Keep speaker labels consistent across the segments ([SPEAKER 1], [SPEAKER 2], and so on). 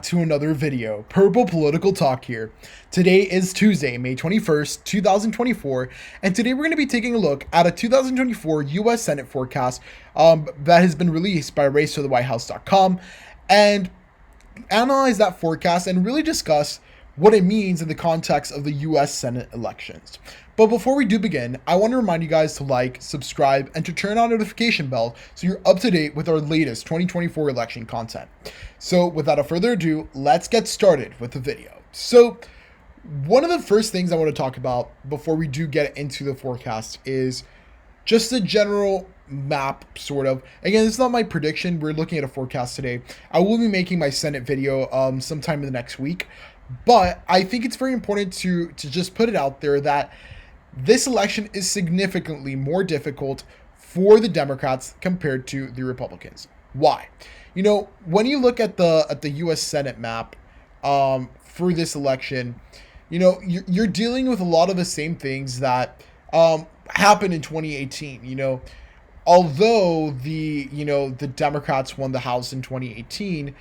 [SPEAKER 1] To another video. Purple Political Talk here. Today is Tuesday, May 21st, 2024, and today we're going to be taking a look at a 2024 U.S. Senate forecast that has been released by RaceToTheWhiteHouse.com and analyze that forecast and really discuss what it means in the context of the U.S. Senate elections. But before we do begin, I want to remind you guys to like, subscribe, and to turn on notification bell so you're up to date with our latest 2024 election content. So without further ado, let's get started with the video. So one of the first things I want to talk about before we do get into the forecast is just the general map, sort of. Again, this is not my prediction. We're looking at a forecast today. I will be making my Senate video sometime in the next week. But I think it's very important to just put it out there that this election is significantly more difficult for the Democrats compared to the Republicans. Why? You know, when you look at the U.S. Senate map for this election, you know, you're dealing with a lot of the same things that happened in 2018. You know, although the Democrats won the House in 2018.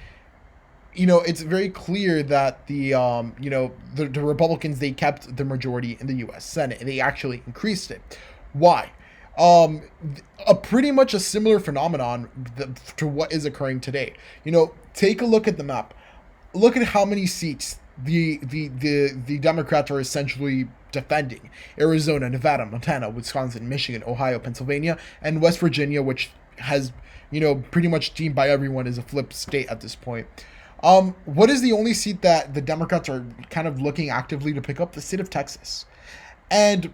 [SPEAKER 1] You know, it's very clear that the Republicans, they kept the majority in the U.S. Senate, and they actually increased it. Why? Pretty much a similar phenomenon to what is occurring today. You know, take a look at the map. Look at how many seats the Democrats are essentially defending: Arizona, Nevada, Montana, Wisconsin, Michigan, Ohio, Pennsylvania, and West Virginia, which has, you know, pretty much deemed by everyone as a flip state at this point. What is the only seat that the Democrats are kind of looking actively to pick up? The state of Texas. And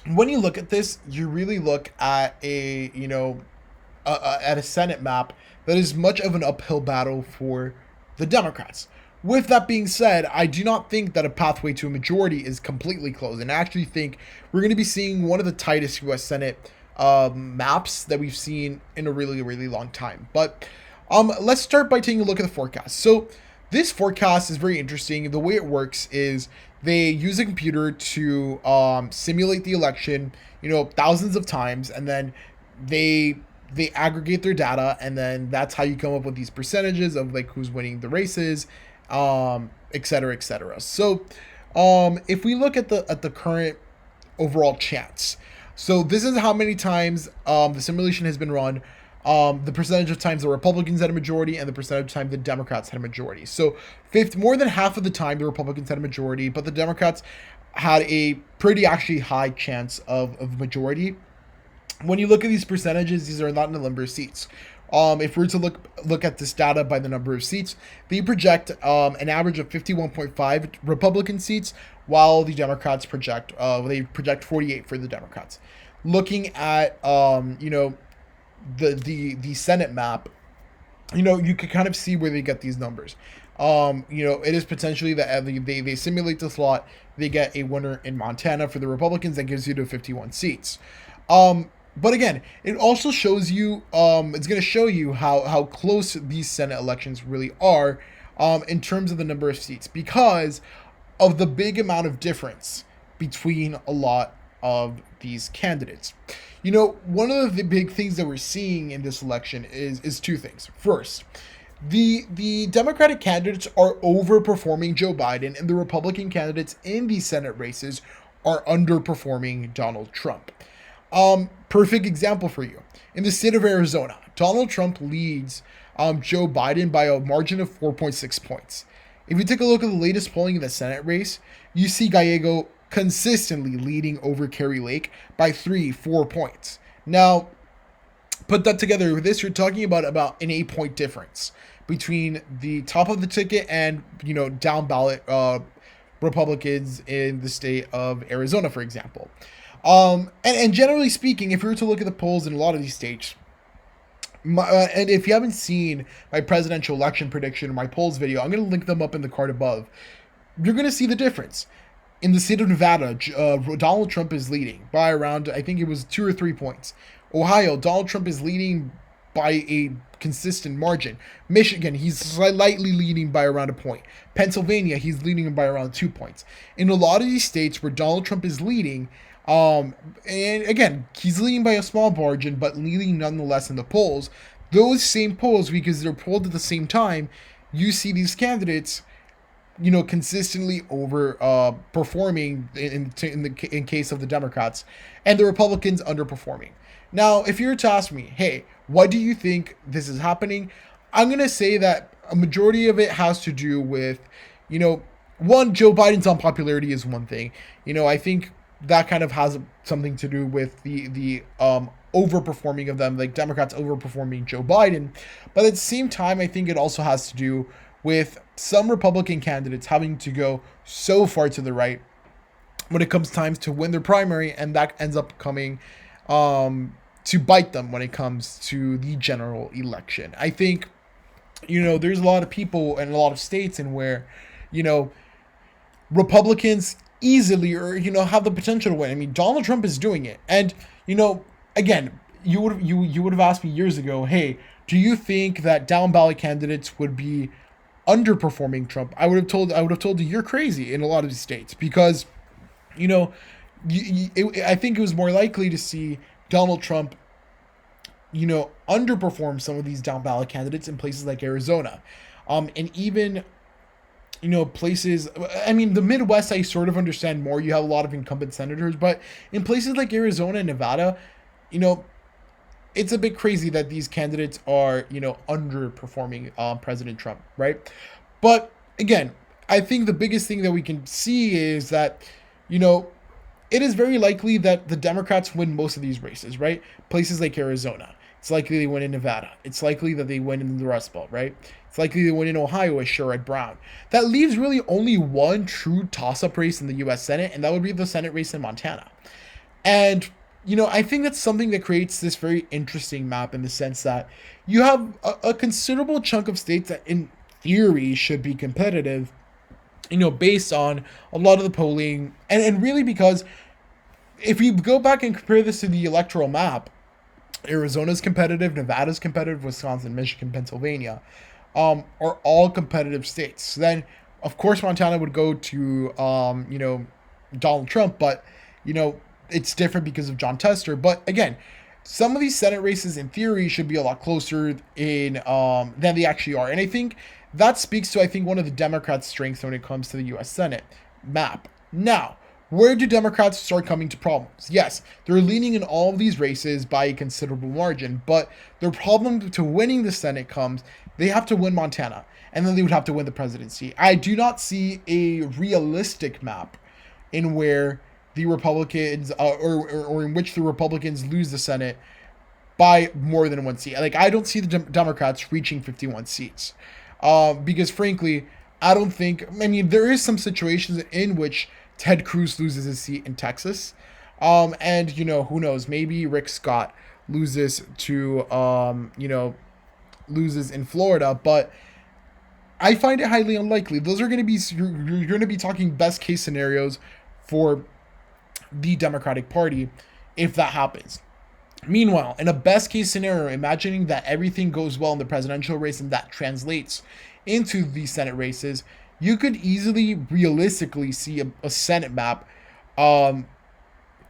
[SPEAKER 1] when you look at this, you really look at at a Senate map that is much of an uphill battle for the Democrats. With that being said, I do not think that a pathway to a majority is completely closed. And I actually think we're going to be seeing one of the tightest U.S. Senate maps that we've seen in a really, really long time. But let's start by taking a look at the forecast. So this forecast is very interesting. The way it works is they use a computer to simulate the election, you know, thousands of times, and then they aggregate their data, and then that's how you come up with these percentages of like who's winning the races, et cetera, et cetera. So if we look at the current overall chance, so this is how many times the simulation has been run. The percentage of times the Republicans had a majority and the percentage of time the Democrats had a majority. So more than half of the time the Republicans had a majority, but the Democrats had a pretty actually high chance of majority. When you look at these percentages, these are not in the number of seats. If we were to look at this data by the number of seats, they project an average of 51.5 Republican seats, while the Democrats project 48 for the Democrats. Looking at the Senate map, you know, you can kind of see where they get these numbers. It is potentially that they simulate the slot, they get a winner in Montana for the Republicans that gives you to 51 seats. But again, it also shows you, it's going to show you how close these Senate elections really are in terms of the number of seats, because of the big amount of difference between a lot of these candidates. You know, one of the big things that we're seeing in this election is two things. First, the Democratic candidates are overperforming Joe Biden, and the Republican candidates in these Senate races are underperforming Donald Trump. Perfect example for you. In the state of Arizona, Donald Trump leads Joe Biden by a margin of 4.6 points. If you take a look at the latest polling in the Senate race, you see Gallego consistently leading over Kerry Lake by 3-4 points. Now, put that together with this, you're talking about an 8-point difference between the top of the ticket and, you know, down ballot Republicans in the state of Arizona, for example. And generally speaking, if you were to look at the polls in a lot of these states, and if you haven't seen my presidential election prediction or my polls video, I'm going to link them up in the card above. You're going to see the difference. In the state of Nevada, Donald Trump is leading by around, I think it was 2 or 3 points. Ohio, Donald Trump is leading by a consistent margin. Michigan, he's slightly leading by around a point. Pennsylvania, he's leading by around 2 points. In a lot of these states where Donald Trump is leading, and again, he's leading by a small margin, but leading nonetheless in the polls. Those same polls, because they're polled at the same time, you see these candidates, consistently over performing in case of the Democrats, and the Republicans underperforming. Now, if you were to ask me, hey, why do you think this is happening? I'm gonna say that a majority of it has to do with, one, Joe Biden's unpopularity is one thing. I think that kind of has something to do with the overperforming of them, like Democrats overperforming Joe Biden. But at the same time, I think it also has to do with some Republican candidates having to go so far to the right when it comes time to win their primary, and that ends up coming to bite them when it comes to the general election. I think, there's a lot of people in a lot of states and where, Republicans easily or have the potential to win. I mean, Donald Trump is doing it, and again, you would have asked me years ago, hey, do you think that down ballot candidates would be underperforming Trump? I would have told you you're crazy in a lot of these states, because I think it was more likely to see Donald Trump underperform some of these down ballot candidates in places like Arizona, and even places, I mean, the Midwest, I sort of understand more. You have a lot of incumbent senators, but in places like Arizona and Nevada, it's a bit crazy that these candidates are, underperforming President Trump, right? But again, I think the biggest thing that we can see is that, it is very likely that the Democrats win most of these races, right? Places like Arizona, it's likely they win in Nevada. It's likely that they win in the Rust Belt, right? It's likely they win in Ohio with Sherrod Brown. That leaves really only one true toss-up race in the U.S. Senate, and that would be the Senate race in Montana. And I think that's something that creates this very interesting map, in the sense that you have a considerable chunk of states that in theory should be competitive, based on a lot of the polling. And really, because if you go back and compare this to the electoral map, Arizona's competitive, Nevada's competitive, Wisconsin, Michigan, Pennsylvania are all competitive states. So then, of course, Montana would go to, Donald Trump, but, it's different because of John Tester. But again, some of these Senate races in theory should be a lot closer than they actually are. And I think that speaks to, one of the Democrats' strengths when it comes to the U.S. Senate map. Now, where do Democrats start coming to problems? Yes, they're leaning in all of these races by a considerable margin, but their problem to winning the Senate comes, they have to win Montana, and then they would have to win the presidency. I do not see a realistic map in where the Republicans, or in which the Republicans lose the Senate by more than one seat. Like, I don't see the Democrats reaching 51 seats, because frankly, I don't think, there is some situations in which Ted Cruz loses his seat in Texas, and who knows, maybe Rick Scott loses loses in Florida, but I find it highly unlikely. Those are going to be, you're going to be talking best case scenarios for the Democratic Party if that happens. Meanwhile, in a best case scenario, imagining that everything goes well in the presidential race and that translates into the Senate races, you could easily, realistically see a Senate map of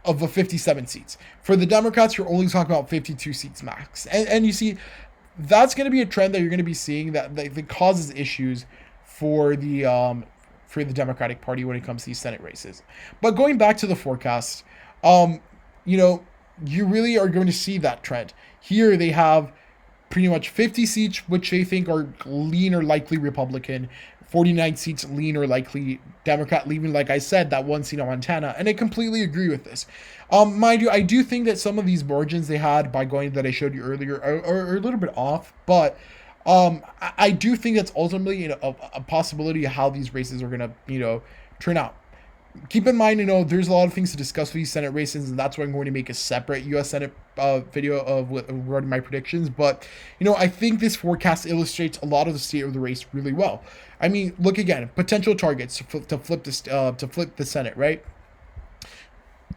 [SPEAKER 1] a 57 seats. For the Democrats, you're only talking about 52 seats max. And you see, that's going to be a trend that you're going to be seeing that causes issues for the Democratic Party when it comes to these Senate races. But going back to the forecast, you really are going to see that trend. Here they have pretty much 50 seats, which they think are lean or likely Republican, 49 seats lean or likely Democrat, leaving, like I said, that one seat in Montana. And I completely agree with this. Mind you, I do think that some of these margins they had by going that I showed you earlier are a little bit off, but I do think that's ultimately a possibility of how these races are going to, turn out. Keep in mind, there's a lot of things to discuss with these Senate races, and that's why I'm going to make a separate U.S. Senate video of regarding my predictions. But, I think this forecast illustrates a lot of the state of the race really well. Look again, potential targets to flip the Senate, right?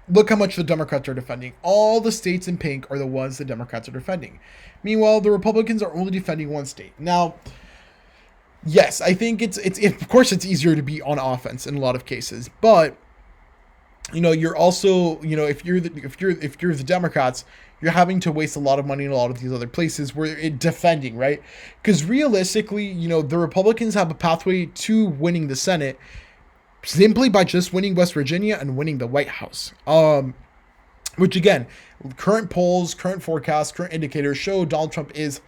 [SPEAKER 1] Look how much the Democrats are defending. All the states in pink are the ones the Democrats are defending. Meanwhile, the Republicans are only defending one state. Now, yes, I think it's of course it's easier to be on offense in a lot of cases, but you're also, if you're the Democrats, you're having to waste a lot of money in a lot of these other places where it defending, right? Because realistically, the Republicans have a pathway to winning the Senate simply by just winning West Virginia and winning the White House. Which again, current polls, current forecasts, current indicators show Donald Trump is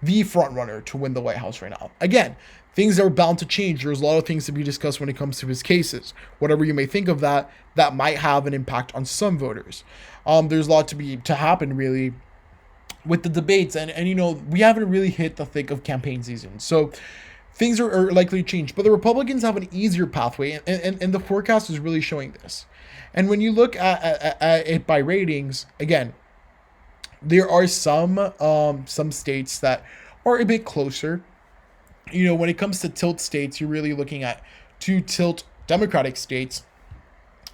[SPEAKER 1] the front runner to win the White House right now. Again, things are bound to change. There's a lot of things to be discussed when it comes to his cases. Whatever you may think of that might have an impact on some voters. There's a lot to happen really with the debates, and we haven't really hit the thick of campaign season. So things are likely to change, but the Republicans have an easier pathway, and the forecast is really showing this. And when you look at it by ratings, again, there are some states that are a bit closer. When it comes to tilt states, you're really looking at 2 tilt Democratic states,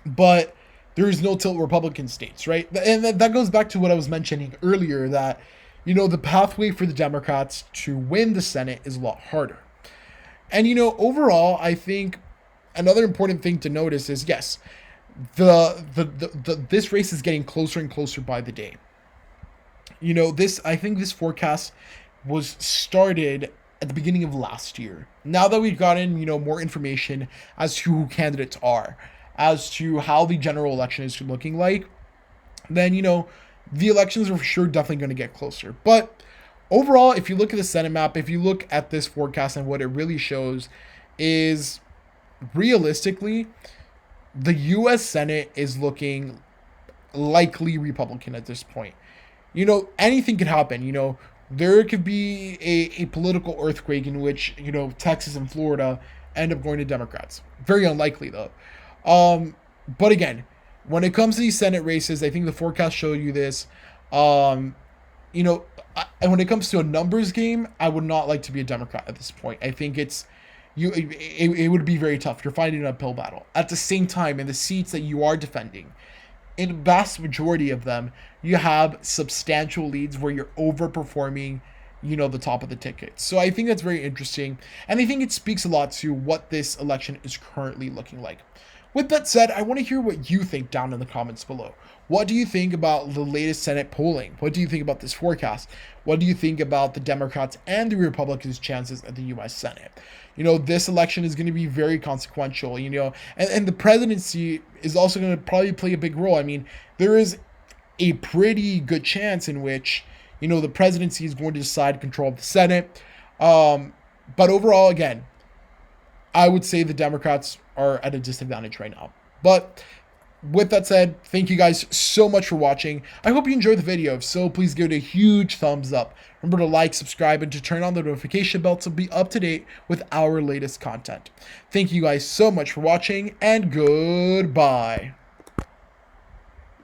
[SPEAKER 1] but there's no tilt Republican states, right? And that goes back to what I was mentioning earlier, that, the pathway for the Democrats to win the Senate is a lot harder. And, overall, I think another important thing to notice is, yes, this race is getting closer and closer by the day. I think this forecast was started at the beginning of last year. Now that we've gotten, more information as to who candidates are, as to how the general election is looking like, then, the elections are for sure definitely going to get closer. But overall, if you look at the Senate map, if you look at this forecast, and what it really shows is, realistically, the U.S. Senate is looking likely Republican at this point. Anything could happen. There could be a political earthquake in which, Texas and Florida end up going to Democrats. Very unlikely, though. But again, when it comes to these Senate races, I think the forecast showed you this. And when it comes to a numbers game, I would not like to be a Democrat at this point. I think it would be very tough. You're fighting an uphill battle. At the same time, in the seats that you are defending, in the vast majority of them, you have substantial leads where you're overperforming, the top of the ticket. So I think that's very interesting. And I think it speaks a lot to what this election is currently looking like. With that said, I want to hear what you think down in the comments below. What do you think about the latest Senate polling? What do you think about this forecast? What do you think about the Democrats and the Republicans' chances at the U.S. Senate? This election is going to be very consequential, and the presidency is also going to probably play a big role. I mean, there is a pretty good chance in which, the presidency is going to decide control of the Senate. But overall, again, I would say the Democrats are at a disadvantage right now. But with that said, thank you guys so much for watching. I hope you enjoyed the video. If so, please give it a huge thumbs up. Remember to like, subscribe, and to turn on the notification bell to be up to date with our latest content. Thank you guys so much for watching, and goodbye.